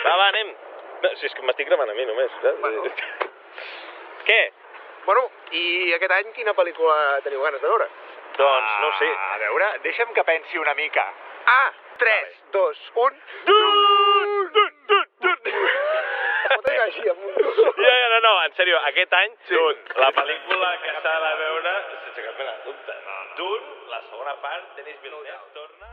Va, anem. No, si és que m'estic gravant a mi només, saps? Què? Bueno, i aquest any quina pel·lícula teniu ganes de veure? Doncs no ho sé. A veure, deixa'm que pensi una mica. 3, 2, 1... Pot anar així, amb un... No, en sèrio, aquest any, Dune, la pel·lícula que s'ha de veure, sense cap mena de dubte. Dune, la segona part, Denis Villeneuve torna...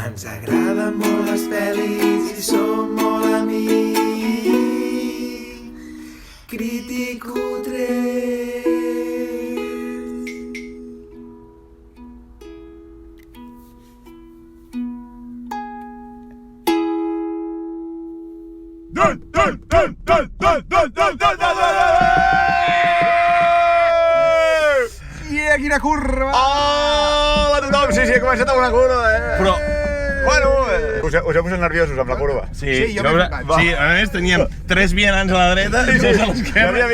Ens agraden molt les pel·lis i som molt amics. Critico 3. Quina curva! Hola a tothom! Sí, he començat amb una curva, Però... Bueno, us heu posat nerviosos amb la curva. Sí, jo m'he flipat. Sí, a més teníem 3 vianants a la dreta i 2 a l'esquerra.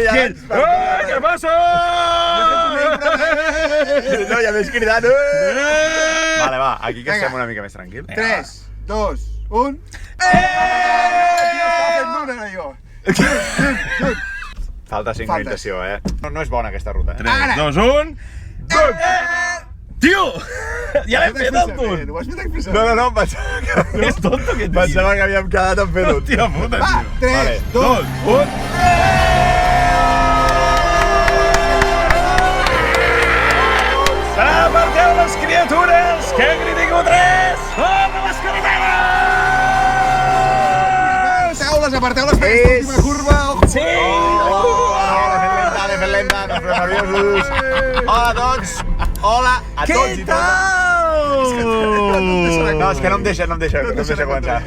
Què passa? No, ja m'he cridat. Vale, va, aquí que estem una mica més tranquil. 3, 2, 1... Estava fent l'una, jo. Falta sincronització, No és bona aquesta ruta, 3, 2, 1... Tio! Ja l'hem fet el punt! Ho has fet expressament. No, pensava que... És tonto aquest dia. Pensava que havíem quedat en fer-ho. Hòstia puta, Va, tio. 3, 2, 1... Aparteu les criatures, que critico 3! Som a les carreteres! Aparteu les per aquesta última curva. Sí! Fent lenta, no us poseu nerviosos. Hola a tots. Hola a tots i totes. No, és que no em deixa començar.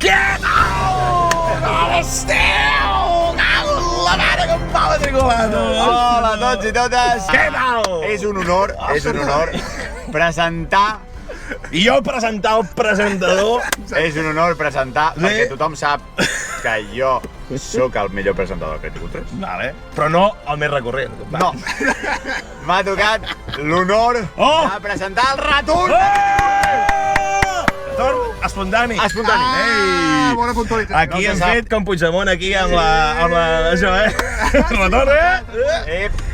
Què tal? Com esteu? La mare que em fa la tricolada! Hola a tots i totes. Què tal? És un honor presentar... I jo presentar el presentador. És un honor presentar, perquè tothom sap que jo sóc el millor presentador que he tingut 3. Vale. Però no el més recurrent. No. M'ha tocat l'honor de presentar el Retorn! Retorn espontani. Espontani. Bona puntualitat. Aquí hem fet com Puigdemont aquí amb la... Això, Retorn,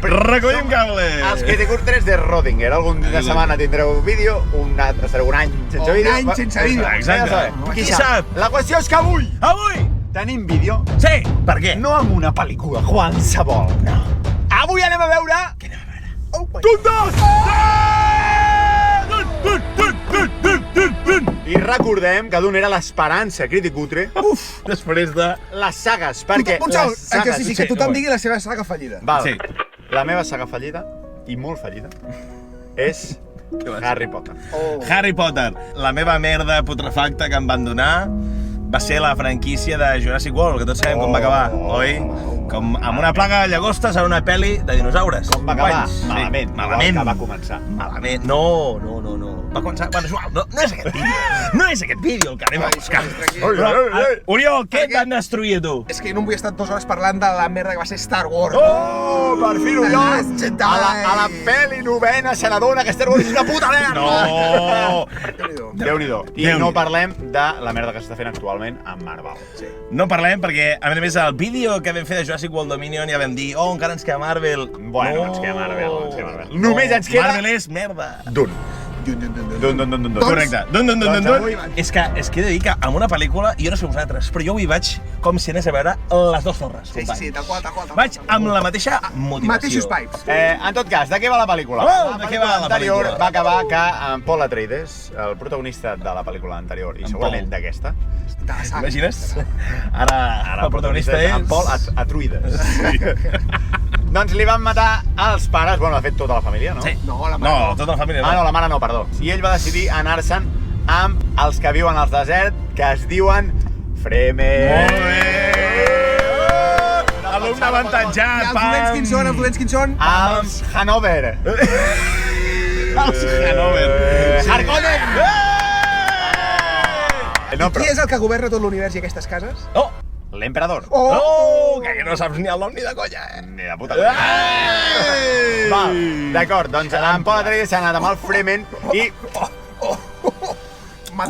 Recollim cables. Els Criticur 3 de Rodinger. Algun de setmana tindreu vídeo, estareu un any sense vídeo. Un any sense vídeo. Exacte. Qui sap? La qüestió és que avui tenim vídeo. Sí, per què? No amb una pel·lícula qualsevol. No. Avui anem a veure... Què anem a veure? Dune 2! I recordem que Dune era l'esperança crític cutre. Després de... Les sagues, perquè Un segon, les sagues... exercici, que tothom digui la seva saga fallida. Val. Sí. La meva saga fallida, i molt fallida, és Harry Potter. Harry Potter, la meva merda putrefacta que em van donar va ser la franquícia de Jurassic World, que tots sabem com va acabar, oi? Com amb una plaga de llagostes en una pel·li de dinosaures. Com va acabar? Companys. Malament. Malament. Igual que va començar. Malament. No. Va començar... Bueno, és igual, no és aquest vídeo. No és aquest vídeo el que anem a buscar. Però, Oriol, què et van destruir a tu? És que no em vull estar 2 hores parlant de la merda que va ser Star Wars. Oh, per fi The Oriol! Last Jedi. A la pel·li novena se n'adona que Star Wars és una puta merda! No! Déu-n'hi-do. Déu-n'hi-do. I no parlem de la merda que s'està fent actualment amb Marvel. Sí. No parlem perquè, a més, el vídeo que vam fer de Jurassic World Dominion ja vam dir encara ens queda Marvel. Bueno, ens queda Marvel. Només ens queda... Marvel és merda. Dune. Dun. Correcte. Dun. avui- És que he de dir que amb una pel·lícula, jo no sé vosaltres, però jo avui vaig com si anés a veure Les dues torres. Sí, tal qual. Vaig amb la mateixa motivació. Mateixos pipes. En tot cas, de què va la pel·lícula? Oh, de què va la anterior pel·lícula? va acabar que en Paul Atreides, el protagonista de la pel·lícula anterior i segurament Paul. d'aquesta, T'imagines? Ara el protagonista és... en Paul Atreides. Doncs li van matar els pares, bueno, de fet tota la família, no? Sí. No, la mare no. tota la família Ah, no, la mare no, perdó. I ell va decidir anar-se'n amb els que viuen al desert, que es diuen Fremen. Molt bé! Alumne avantatjat, I els dolents quins són? Els dolents quins són? Els Hanover. Els Hanover. Harkonnen! No, Qui és el que governa tot l'univers i aquestes cases? Oh! l'emperador. Que no saps ni el nom ni de conya, Ni de puta conya. Va, d'acord, doncs en Paul Atreides s'ha anat amb el Fremen i...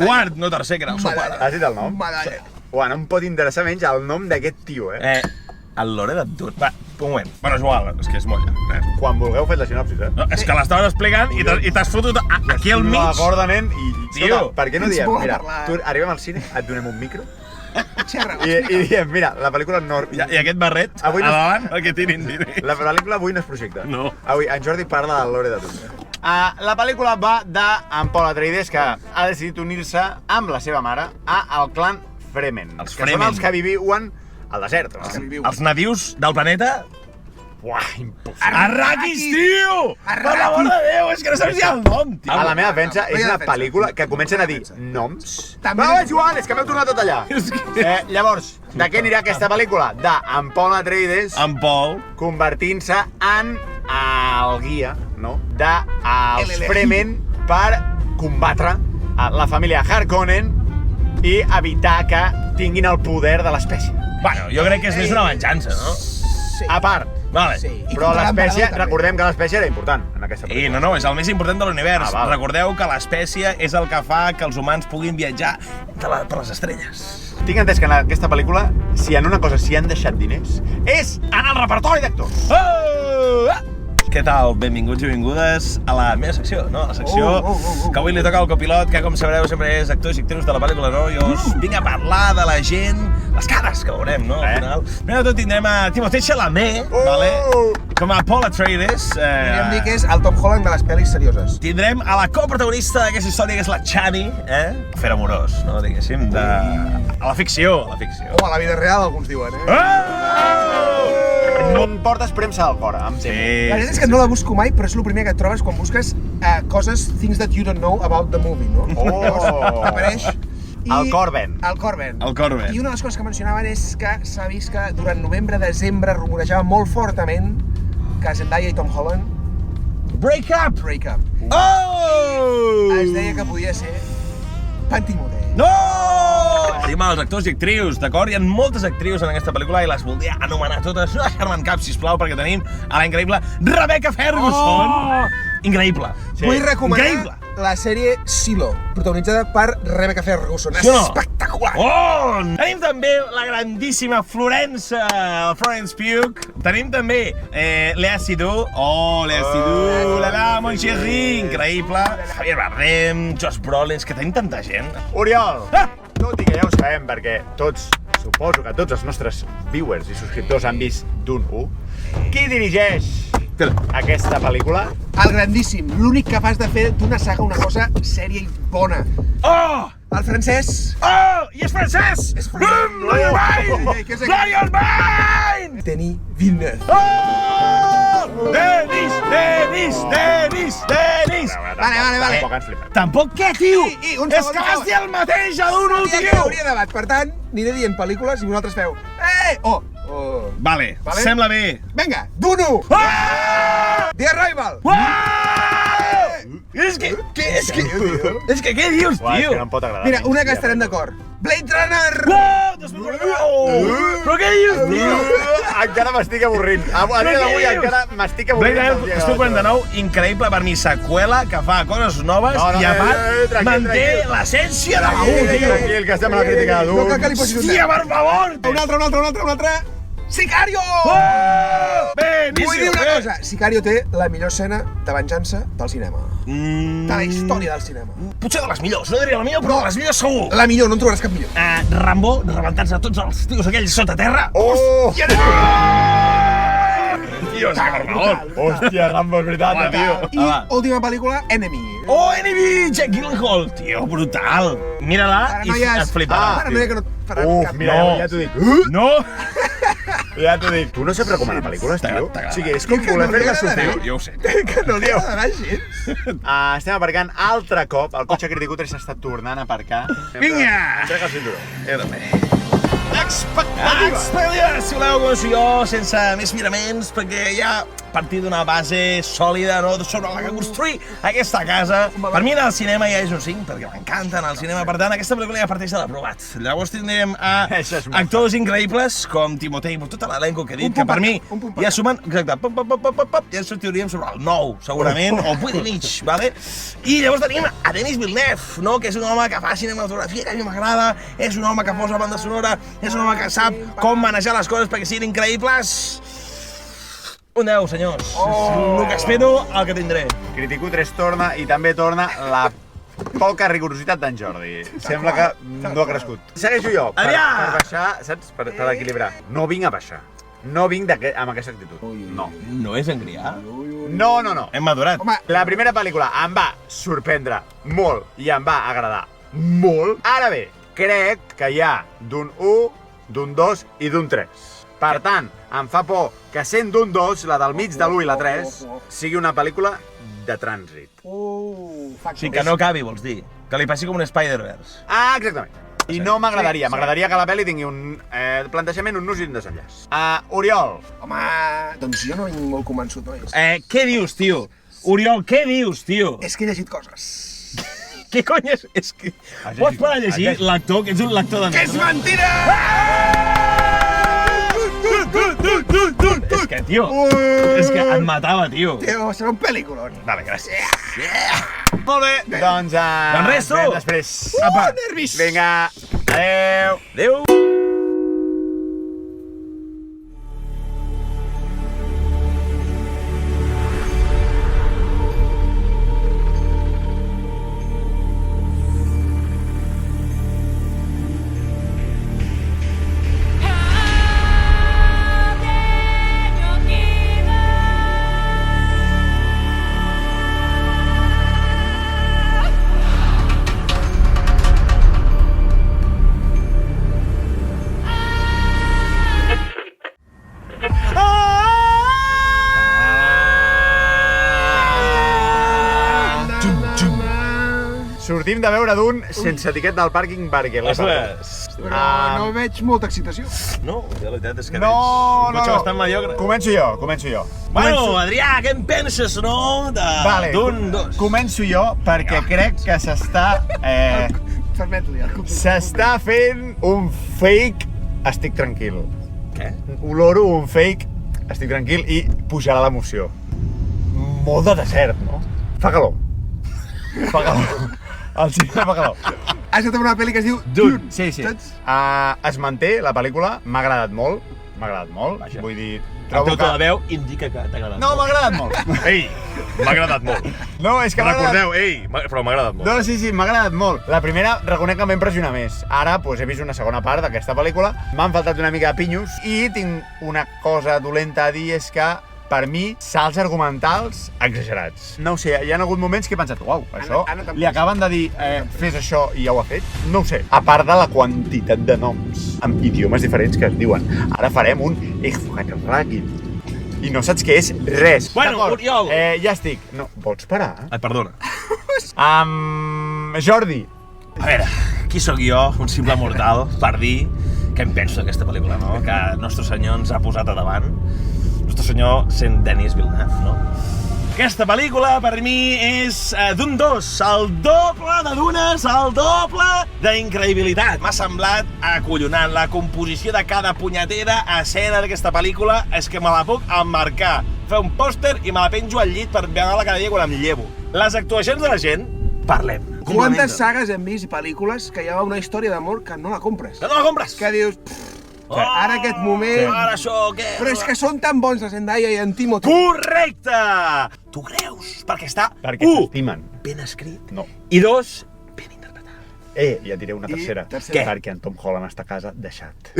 Quart, no tercer, que era el seu pare. Has dit el nom? Medalla. Bueno, em pot interessar menys el nom d'aquest tio, El lore de Dune. Va, un moment. Bueno, és igual, és que és molt llarg. Quan vulgueu fet la sinopsis, No, és que l'estaves explicant i t'has fotut aquí al mig. No m'acorda, nen, i... Tio, Escolta, per què no ens diem, vol mira, parlar. tu arribem al cine, et donem un micro Xerra, i diem, mira, la pel·lícula no... I aquest barret, Avui a no- davant, el que tirin, diré. La pel·lícula avui no és projecte. No. Avui en Jordi parla del lore de Dune. La pel·lícula va en Paul Atreides, que ha decidit unir-se amb la seva mare al clan Fremen. Els que Fremen. són els que viuen al desert. Els nadius del planeta... Uah, impossible. Arrakis, tio! Per l'amor de Déu, és que no saps ni el nom, tio. A la meva defensa, és una defensa. pel·lícula que comencen a dir noms. També- Va, Joan, és que m'heu tornat tot allà. Llavors, de què anirà aquesta pel·lícula? De en Paul Atreides En Paul. convertint-se en el guia, no? De els El Fremen per combatre la família Harkonnen i evitar que tinguin el poder de l'espècie. Bueno, jo crec que és més una venjança, no? Sí. A part, Vale. Sí. I però contra l'espècie, l'emperador, també. recordem que l'espècie era important en aquesta Sí, pel·lícula. no, és el més important de l'univers. Ah, val. Recordeu que l'espècie és el que fa que els humans puguin viatjar per les estrelles. Tinc entès que en aquesta pel·lícula, si en una cosa s'hi han deixat diners, és en el repertori d'actors. Què tal? Benvinguts i benvingudes a la meva secció, no? La secció que avui li toca al copilot, que com sabreu sempre és actors i actrius de la pel·lícula, no? Jo us vinc a parlar de la gent, les cares que veurem, no? Al final. Primer de tot tindrem a Timothée Chalamet, vale? Com a Paul Atreides. Podríem dir que és el Tom Holland de les pel·lis serioses. Tindrem a la coprotagonista d'aquesta història, que és la Chani, Afer amorós, no? Diguéssim, a la ficció, O a la vida real, alguns diuen, Em portes premsa al cor, em temo. La veritat és que no la busco mai, però és el primer que et trobes quan busques coses, things that you don't know about the movie, no? Llavors t'apareix... El Corben. El Corben. El Corben. I una de les coses que mencionaven és que s'ha vist que durant novembre-desembre rumorejava molt fortament que Zendaya i Tom Holland Break up! break up. Oh! Es deia que podia ser Pantimodé. No! Tenim els actors i actrius, d'acord? Hi ha moltes actrius en aquesta pel·lícula i les voldria anomenar totes. No deixar-me en cap, sisplau, perquè tenim a la increïble Rebecca Ferguson. Increïble. Sí. Vull recomanar Increïble. la sèrie Silo, protagonitzada per Rebecca Ferguson. Sí o no? Espectacular! Oh! Tenim també la grandíssima Florence Pugh. Tenim també Lea Seydoux. Oh, Lea Seydoux, la mon chéri, increïble. Javier Bardem, Josh Brolin, és que tenim tanta gent. Oriol, tot i que ja ho sabem, perquè suposo que tots els nostres viewers i subscriptors han vist Dune 1, qui dirigeix aquesta pel·lícula? El grandíssim, l'únic capaç de fer d'una saga una cosa sèria i bona. Oh! El francès. Oh! I és francès! És francès. Lion Mine! Què és Lion Mine! Denis Villeneuve. Oh! Denis! Vale. Tampoc ens flipem. Tampoc què, tio? Un És segon, que vas dir el mateix a un Hi tio! hauria debat, per tant, aniré dient pel·lícules i vosaltres feu... Oh! Vale, Vale. sembla bé. Vinga, Dune! Ah! The Arrival! És que què dius, Uah, és tio? que no em pot agradar. Mira, una que estarem d'acord. Blade Runner! Uau, 2049! Però què dius, tio? Encara m'estic avorrint. A dia d'avui encara m'estic avorrint. Blade Runner 2049, increïble per mi, seqüela que fa coses noves i a part manté l'essència de la 1, tio. Tranquil, que estem a la crítica de No Dune. cal que li posis un Hòstia, 10. per favor! Un altre. Sicario! Oh! Beníssim! Vull dir una cosa, Sicario té la millor escena de venjança del cinema. De la història del cinema. Potser de les millors, no diria la millor, però de les millors segur. La millor, no en trobaràs cap millor. Rambo, rebentant-se tots els tios aquells sota terra. Oh! Tio, és que per favor. Hòstia, Rambo, és veritat, tio. I última pel·lícula, Enemy. Oh, Enemy, Jack Gyllenhaal. Tio, brutal. Mira-la i et fliparà. Paranoia que no et farà Uf, cap... mira, No. ja t'ho dic. No? Ja t'ho dic. Tu no saps recomanar pel·lícules, tio? T'agrada. O sigui, és com Que voler no li fer-la agrada, sofrir. Jo ho sé. Que no li agradarà gens. Estem aparcant altre cop. El cotxe Criticutre s'està tornant a aparcar. Vinga! Trec el cinturó. Era bé. Expectativa, si voleu, començo jo, sense més miraments, perquè ja a partir d'una base sòlida, no, sobre la que construir aquesta casa. Per mi anar al cinema ja és un 5, perquè m'encanta anar al cinema, per tant, aquesta pel·lícula ja parteix de l'aprovat. Llavors tindrem Això és molt actors increïbles, com Timothée, tot l'elenco que he dit, que per mi ja sumen, exacte, ja ens sortiríem sobre el 9, segurament, o 8,5, vale? I llavors tenim a Denis Villeneuve, no? Que és un home que fa cinematografia, que a mi m'agrada, és un home que posa banda sonora, és un home que sap com manejar les coses perquè siguin increïbles. Un 10, senyors. El que espero, el que tindré. Criticutre es torna i també torna la poca rigorositat d'en Jordi. Sembla que no ha crescut. Segueixo jo, per baixar, saps? Per equilibrar. No vinc a baixar. No vinc amb aquesta actitud. No. No és engriar? No. Hem madurat. Home, La primera pel·lícula em va sorprendre molt i em va agradar molt. Ara bé, crec que hi ha d'un 1, d'un 2 i d'un 3. Per tant, em fa por que sent d'un 2, la del mig de l'1 i la 3, sigui una pel·lícula de trànsit. Sí, que no acabi, vols dir. Que li passi com un Spider-Verse. Ah, exactament. I no m'agradaria. M'agradaria que la pel·li tingui un plantejament, un nus i un desenllaç. Oriol. home, doncs jo no vinc molt convençut, nois. Què dius, tio? Oriol, què dius, tio? És que he llegit coses. Què cony és? És que... Pots parar de llegir l'actor, que ets un lector de... Que és mentida! És que, tio, és que et matava, tio. Tio, serà un pel·lículon. Vale, gràcies. Molt bé. Doncs res, tu. després. Apa, nervis! Vinga, adeu. Adéu. Sortim de veure d'un sense etiquet del pàrquing perquè l'he perdut. Però no veig molta excitació. No, la veritat és que No, veig un no, cotxe no. bastant mediocre. Començo jo. Bueno, Adrià, què en penses, no? D'un, dos. Començo jo perquè crec que s'està... Permet-li. S'està fent un fake estic tranquil. Què? Oloro un fake estic tranquil i pujarà l'emoció. Molt de desert, no? Fa calor. Fa calor. El cinema fa calor. Has estat una pel·li que es diu Dune. Sí. Saps? Es manté la pel·lícula, m'ha agradat molt. Vaja. Vull dir... El teu to de veu indica que t'ha agradat. No, m'ha agradat molt. Ei, m'ha agradat molt. No, és que m'ha agradat... Recordeu, però m'ha agradat molt. No, sí, m'ha agradat molt. La primera reconec que em va impressionar més. Ara he vist una segona part d'aquesta pel·lícula. M'han faltat una mica de pinyos i tinc una cosa dolenta a dir, és que per mi, salts argumentals exagerats. No ho sé, hi ha hagut moments que he pensat, uau, això, li acaben de dir, fes això i ja ho ha fet. No ho sé. A part de la quantitat de noms amb idiomes diferents que es diuen. Ara farem un Ejfuhatarrakin. I no saps què és res. Bueno, Oriol. Ja estic. No, vols parar? Ai, perdona. Jordi. A veure, qui sóc jo, un simple mortal, per dir què em penso d'aquesta pel·lícula, no? Que Nostre Senyor ens ha posat a davant. Nostre Senyor sent Denis Villeneuve, no? Aquesta pel·lícula, per mi, és d'un dos. El doble de dunes, el doble d'increïbilitat. M'ha semblat acollonant. La composició de cada punyetera escena d'aquesta pel·lícula és que me la puc emmarcar, fer un pòster i me la penjo al llit per veure-la cada dia quan em llevo. Les actuacions de la gent, parlem. Quantes sagues hem vist i pel·lícules que hi ha una història d'amor que no la compres? Que no la compres? Que dius, ara aquest moment... Ara això, què? Però és que són tan bons la Zendaya i en Timothy. Correcte! Tu creus? Perquè està, Perquè s'estimen. ben escrit, No. i dos, ben interpretat. Ja diré una tercera. tercera. Perquè en Tom Holland està a casa deixat.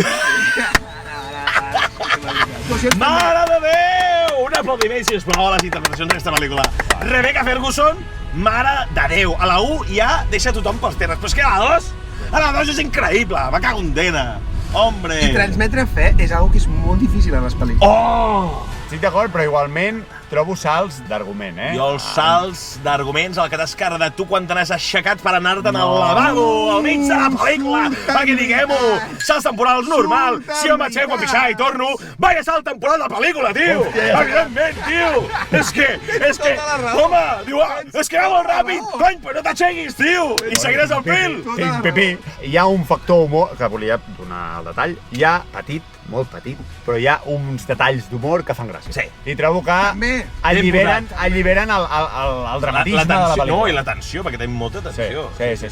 Mare de Déu! Un aplaudiment, sisplau, a les interpretacions d'aquesta pel·lícula. Rebecca Ferguson, mare de Déu. A la 1 ja deixa tothom pels terres, però és que a la 2... A la 2 és increïble, va cago en dena. Hombre! I transmetre fe és algo que és molt difícil en les pel·lícules. Oh! Estic d'acord, però igualment trobo salts d'argument, Jo els salts d'arguments, el que t'has cardat tu quan te n'has aixecat per anar-te'n al lavabo, al mig de la pel·lícula, perquè diguem-ho, salts temporals normal, si jo m'aixeco a pixar i torno, vaya salt temporal de pel·lícula, tio! Evidentment, tio! És que, home, diu, és que va molt ràpid, cony, però no t'aixequis, tio! I seguiràs el fil! Pipí. Hi ha un factor humor que volia donar el detall. Hi ha petit, molt petit, però hi ha uns detalls d'humor que fan gràcia. Sí. I trobo que També. alliberen el dramatisme de la pel·lícula. No, i la tensió, perquè tenim molta tensió. Sí.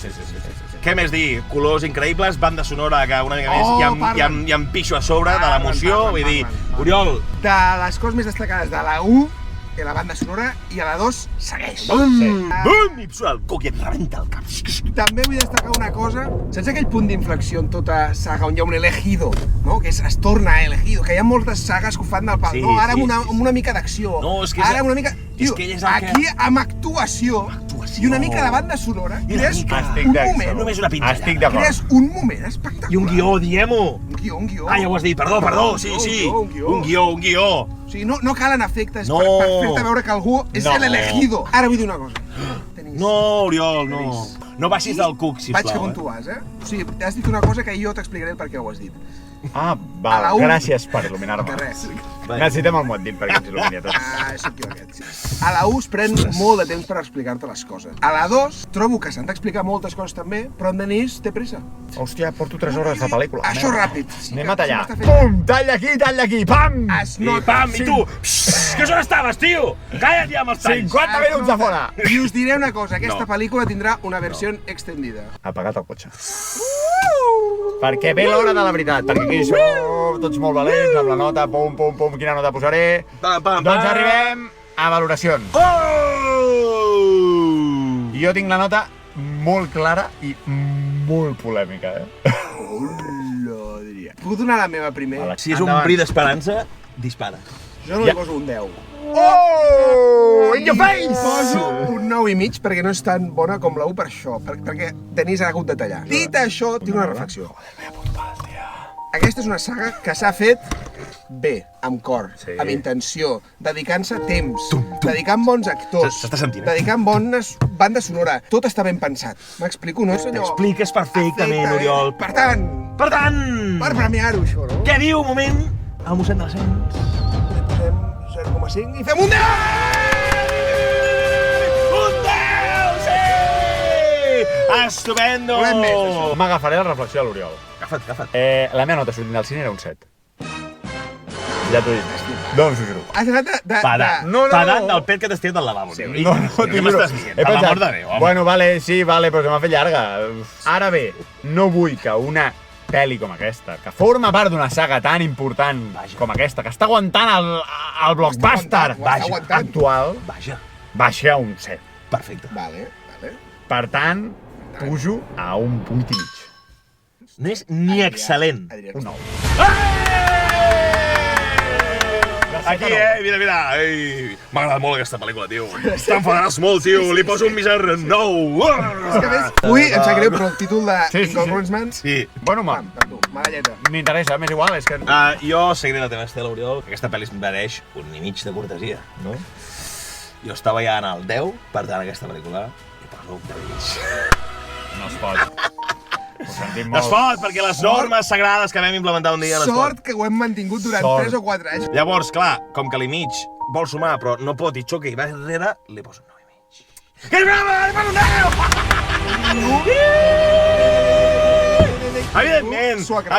Què més dir? Colors increïbles, banda sonora que una mica més hi ha pixo a sobre de l'emoció, vull dir, Oriol... De les coses més destacades de la 1, i la banda sonora, i a la 2 segueix. Bum! I surt el cuc i et rebenta el cap. També vull destacar una cosa, saps aquell punt d'inflexió en tota saga on hi ha un elegido, no? Que es torna elegido, que hi ha moltes sagues que ho fan del pal. Sí, no, ara sí, amb una mica d'acció. No, és que ara amb una mica... Tio, que ell és el aquí amb actuació i una mica de banda sonora, crees un moment, Només una pinzellada. Estic d'acord. crees un moment espectacular. I un guió, diem-ho! Un guió. Ah, ja ho has dit, perdó, sí. Un guió. Un guió. O sigui, no calen efectes No. per fer-te veure que algú és l'elegido. Ara vull dir una cosa. No, Oriol, no. No baixis del cuc, sisplau. Vaig cap on tu vas, O sigui, has dit una cosa que jo t'explicaré el per què ho has dit. Ah, A la un. gràcies per il·luminar-me. De res. Necessitem el mot dit perquè ens il·lumini a tots. Soc jo aquest, sí. A la 1 es pren molt de temps per explicar-te les coses. A la 2 trobo que s'han d'explicar moltes coses també, però en Denis té pressa. Hòstia, porto 3 hores de pel·lícula. Això ràpid. Sí, Anem a que tallar. m'està fent- Pum, talla aquí, pam! Es I nota. pam, i tu! Psst, que on estaves, tio? Calla't ja amb els talls! 50 minuts de fora! I us diré una cosa, aquesta pel·lícula tindrà una versió extendida. Apagat el cotxe. Perquè ve l'hora de la veritat, perquè aquí som tots molt valents, amb la nota, pum, quina nota posaré. Doncs arribem a valoracions. Oh! I jo tinc la nota molt clara i molt polèmica, Puc donar la meva primer? Si és un bri d'esperança, dispara. Jo no li poso un 10. Oh! In your face! Poso un 9,5 perquè no és tan bona com la 1 per això, perquè Denis ha hagut de tallar. Dit això, tinc una reflexió. Aquesta és una saga que s'ha fet bé, amb cor, amb intenció, dedicant-se temps, dedicant bons actors, S'està sentint, dedicant bones banda sonora. Tot està ben pensat. M'explico, no, senyor? T'expliques perfectament, Oriol. Per tant, Per tant, per premiar-ho, això, no? què diu, un moment, el mossèn de la Sens? Li posem 0,5 i fem un 10! Un 10, sí! Estupendo! Volem més, això. M'agafaré la reflexió de l'Oriol. Agafa't. La meva nota sortint del cine era un 7. Ja t'ho he dit. Doncs ho juro. Has anat de... Padat. No, no, Padat no. del pet que t'has tirat del lavabo, tio. No, Què t'ho m'estàs juro. dient? He Per l'amor pensat, de Déu, home. bueno, vale, sí, vale, però se m'ha fet llarga. Ara bé, no vull que una pel·li com aquesta, que forma part d'una saga tan important com aquesta, que està aguantant el blockbuster ho està aguantant. actual, Vaja, baixi a un 7. perfecte. Vale. Per tant, pujo a un punt i mig. No és ni excel·lent. Adrià, Un 9. Aquí, mira. M'ha agradat molt aquesta pel·lícula, tio. T'enfadaràs molt, tio. Li poso un miser 9. És que a més, avui em sap greu, però el títol de Inglourious Mans... Sí. Bueno, Per tu, medalleta. m'interessa, m'és igual, és que... Jo seguiré la teva estela, Oriol, que aquesta pel·li es mereix un i mig de cortesia, no? Jo estava ja en el 10, per tant, aquesta pel·lícula, i poso un 10 i mig. No es pot. Ho sentim molt. Es pot, perquè les normes sagrades que vam implementar un dia les pot. Sort que ho hem mantingut durant 3 o 4 anys. Llavors, clar, com que l'Imig vol sumar, però no pot i xoca i va darrere, li poso un 9 i mig. Que és brava, li poso un 10!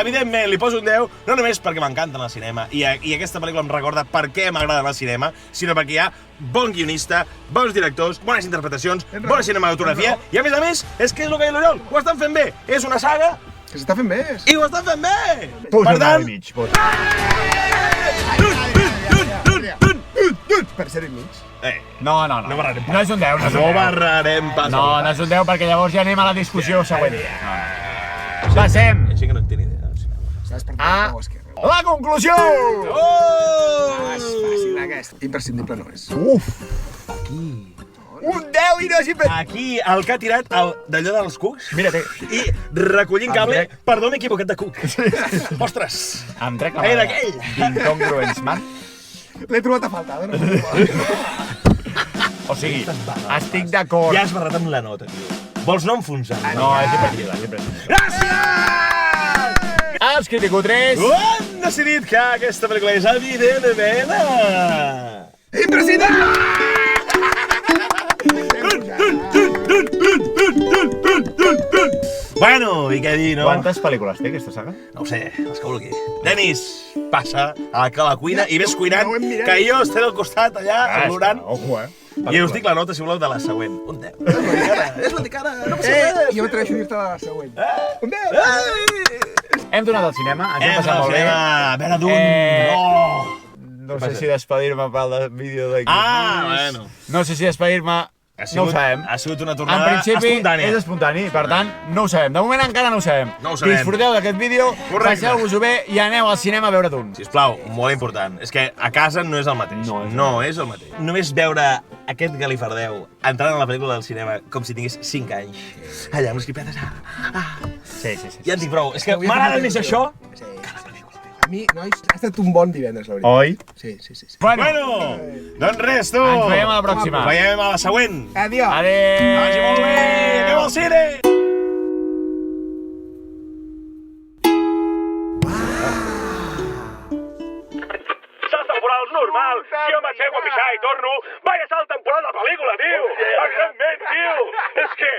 Evidentment, li poso un 10, no només perquè m'encanta anar al cinema, i aquesta pel·lícula em recorda per què m'agrada anar al cinema, sinó perquè hi ha bon guionista, bons directors, bones interpretacions, bona cinematografia, i a més, és que és el que diu l'Oriol, ho estan fent bé. És una saga Que s'està fent bé. i ho estan fent bé! Posa Per un 9 tant, i mig, posa. Per ser i mig. No. No barrarem pas. No és un 10, no és un 10. no barrarem pas. No és un 10 perquè llavors ja anem a la discussió següent. Passem Així que no en tinc ni idea. Saps per a què? la conclusió! Oh! És fàcil, aquesta. Imprescindible no és. Uf! Un 10 i no és imprescindible. Aquí, el que ha tirat d'allò dels cucs, Mira, i recollint cable, perdó, m'he equivocat de cuc. Ostres! em trec la Era aquell. Incongruence, man. L'he trobat a faltar, no? O sigui, estic d'acord. Ja has barrat amb la nota, tio. Vols no enfonsar? No, és imprescindible. Gràcies! Els Crítico 3. Han decidit que aquesta pel·lícula és evidentment... Imprescindible! Bueno, i què dir, no? Quantes pel·lícules té aquesta saga? No ho sé, els que vulgui. Denis, passa a la cuina i ves cuinant, no ho hem mirat. que jo estaré al costat allà, plorant. Ojo, I us dic la nota, si voleu, de la següent. Un 10. És la ticada, no passa res. Jo m'atreveixo a dir-te la següent. Un 10! Hem donat al cinema, ens hem passat molt bé. A veure d'un... Oh! No sé si despedir-me pel vídeo d'aquí. Bueno. No sé si despedir-me... No ho sabem. Ha sigut una En tornada principi espontània. és espontani, per tant, no ho sabem. De moment encara no ho sabem. No ho sabem. Disfruteu d'aquest vídeo, Correcte. passeu-vos-ho bé i aneu al cinema a veure d'un. Sisplau, molt important. És que a casa no és el mateix. No és el mateix. Només veure aquest galifardeu entrant a la pel·lícula del cinema com si tingués 5 anys. Allà amb les cripetes. Sí. Ja en tinc prou. És que m'agrada més això. A mi, nois, ha estat un bon divendres, la veritat. Oi? Sí. Bueno, doncs res, tu. Ens veiem a la pròxima. Ens veiem a la següent. Adiós. Adéu! Que vagi molt bé. Anem al cine. Salt temporal normal. Si jo m'aixeco a pixar i torno, vaya salt temporal de pel·lícula, tio. Evidentment, tio. És que...